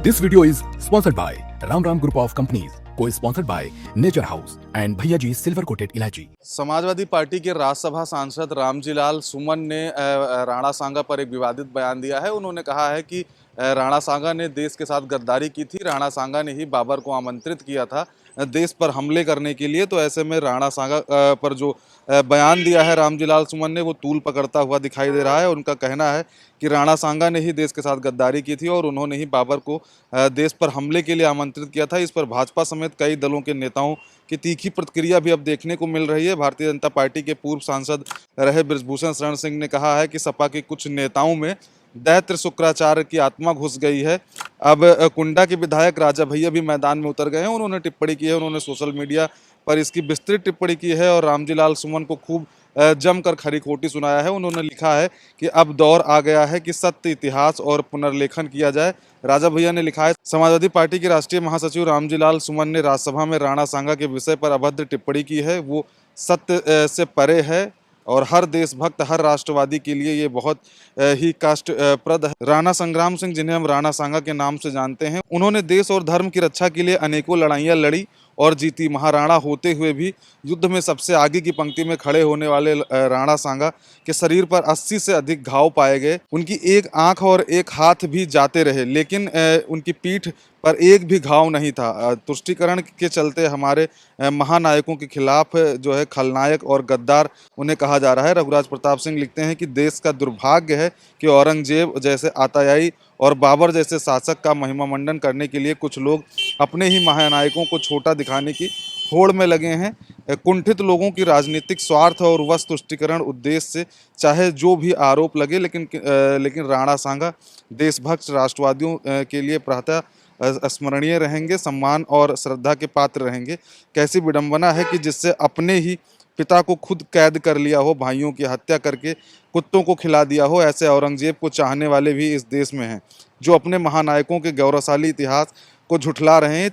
This video is sponsored by Ram Ram Group of Companies, co-sponsored by Nature House and भैया G silver coated इलायची। Samajwadi party के राज्यसभा सांसद रामजीलाल सुमन ने राणा सांगा पर एक विवादित बयान दिया है। उन्होंने कहा है कि राणा सांगा ने देश के साथ गद्दारी की थी। राणा सांगा ने ही बाबर को आमंत्रित किया था देश पर हमले करने के लिए। तो ऐसे में राणा सांगा पर जो बयान दिया है रामजीलाल सुमन ने, वो तूल पकड़ता हुआ दिखाई दे रहा है। उनका कहना है कि राणा सांगा ने ही देश के साथ गद्दारी की थी और उन्होंने ही बाबर को देश पर हमले के लिए आमंत्रित किया था। इस पर भाजपा समेत कई दलों के नेताओं की तीखी प्रतिक्रिया भी अब देखने को मिल रही है। भारतीय जनता पार्टी के पूर्व सांसद रहे बृजभूषण शरण सिंह ने कहा है कि सपा के कुछ नेताओं में दैत्र शुक्राचार्य की आत्मा घुस गई है। अब कुंडा के विधायक राजा भैया भी मैदान में उतर गए हैं। उन्होंने टिप्पणी की है, उन्होंने सोशल मीडिया पर इसकी विस्तृत टिप्पणी की है और रामजीलाल सुमन को खूब जमकर खरी खोटी सुनाया है। उन्होंने लिखा है कि अब दौर आ गया है कि सत्य, इतिहास और पुनर्लेखन किया जाए। राजा भैया ने लिखा है, समाजवादी पार्टी के राष्ट्रीय महासचिव रामजीलाल सुमन ने राज्यसभा में राणा सांगा के विषय पर अभद्र टिप्पणी की है। वो सत्य से परे है और हर देशभक्त, हर राष्ट्रवादी के लिए ये बहुत ही कष्टप्रद है। राणा संग्राम सिंह, जिन्हें हम राणा सांगा के नाम से जानते हैं, उन्होंने देश और धर्म की रक्षा के लिए अनेकों लड़ाइयाँ लड़ी और जीती। महाराणा होते हुए भी युद्ध में सबसे आगे की पंक्ति में खड़े होने वाले राणा सांगा के शरीर पर 80 से अधिक घाव पाए गए। उनकी एक आंख और एक हाथ भी जाते रहे, लेकिन उनकी पीठ पर एक भी घाव नहीं था। तुष्टीकरण के चलते हमारे महानायकों के खिलाफ जो है खलनायक और गद्दार उन्हें कहा जा रहा है। रघुराज प्रताप सिंह लिखते हैं कि देश का दुर्भाग्य है कि औरंगजेब जैसे आतायाई और बाबर जैसे शासक का महिमा मंडन करने के लिए कुछ लोग अपने ही महानायकों को छोटा दिखाने की होड़ में लगे हैं। कुंठित लोगों की राजनीतिक स्वार्थ और वश तुष्टीकरण उद्देश्य से चाहे जो भी आरोप लगे, लेकिन राणा सांगा देशभक्त राष्ट्रवादियों के लिए प्रातः स्मरणीय रहेंगे, सम्मान और श्रद्धा के पात्र रहेंगे। कैसी विडंबना है कि जिससे अपने ही पिता को खुद कैद कर लिया हो, भाइयों की हत्या करके कुत्तों को खिला दिया हो। ऐसे औरंगजेब को चाहने वाले भी इस देश में हैं, जो अपने महानायकों के गौरवशाली इतिहास को झुठला रहे हैं।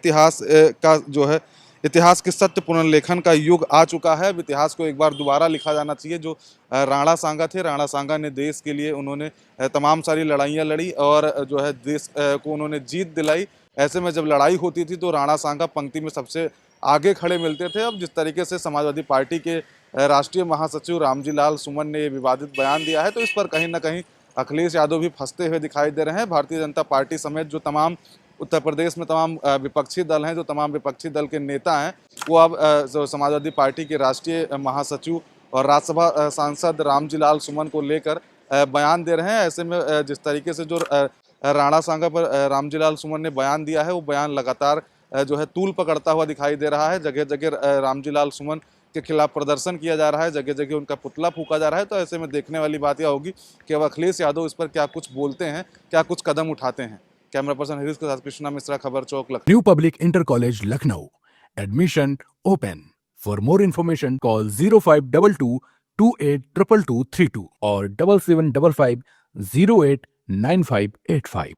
इतिहास के सत्य पुनर्लेखन का युग आ चुका है। अब इतिहास को एक बार दोबारा लिखा जाना चाहिए। जो राणा सांगा थे, राणा सांगा ने देश के लिए उन्होंने तमाम सारी लड़ाइयाँ लड़ी और जो है देश को उन्होंने जीत दिलाई। ऐसे में जब लड़ाई होती थी तो राणा सांगा पंक्ति में सबसे आगे खड़े मिलते थे। अब जिस तरीके से समाजवादी पार्टी के राष्ट्रीय महासचिव रामजीलाल सुमन ने ये विवादित बयान दिया है, तो इस पर कहीं ना कहीं अखिलेश यादव भी फंसते हुए दिखाई दे रहे हैं। भारतीय जनता पार्टी समेत जो तमाम उत्तर प्रदेश में तमाम विपक्षी दल हैं, जो तमाम विपक्षी दल के नेता हैं, वो अब जो समाजवादी पार्टी के राष्ट्रीय महासचिव और राज्यसभा सांसद रामजीलाल सुमन को लेकर बयान दे रहे हैं। ऐसे में जिस तरीके से जो राणा सांगा पर रामजीलाल सुमन ने बयान दिया है, वो बयान लगातार जो है तूल पकड़ता हुआ दिखाई दे रहा है। जगह जगह रामजीलाल सुमन के खिलाफ प्रदर्शन किया जा रहा है, जगह जगह उनका पुतला फूका जा रहा है। तो ऐसे में देखने वाली बात यह होगी कि अब अखिलेश यादव इस पर क्या कुछ बोलते हैं, क्या कुछ कदम उठाते हैं। कैमरा पर्सन हरीश के साथ Krishna Mishra, Khabar Chowk, Lucknow. New public inter college Lucknow, admission open. For more information call 0522 282232 और 7755 089585।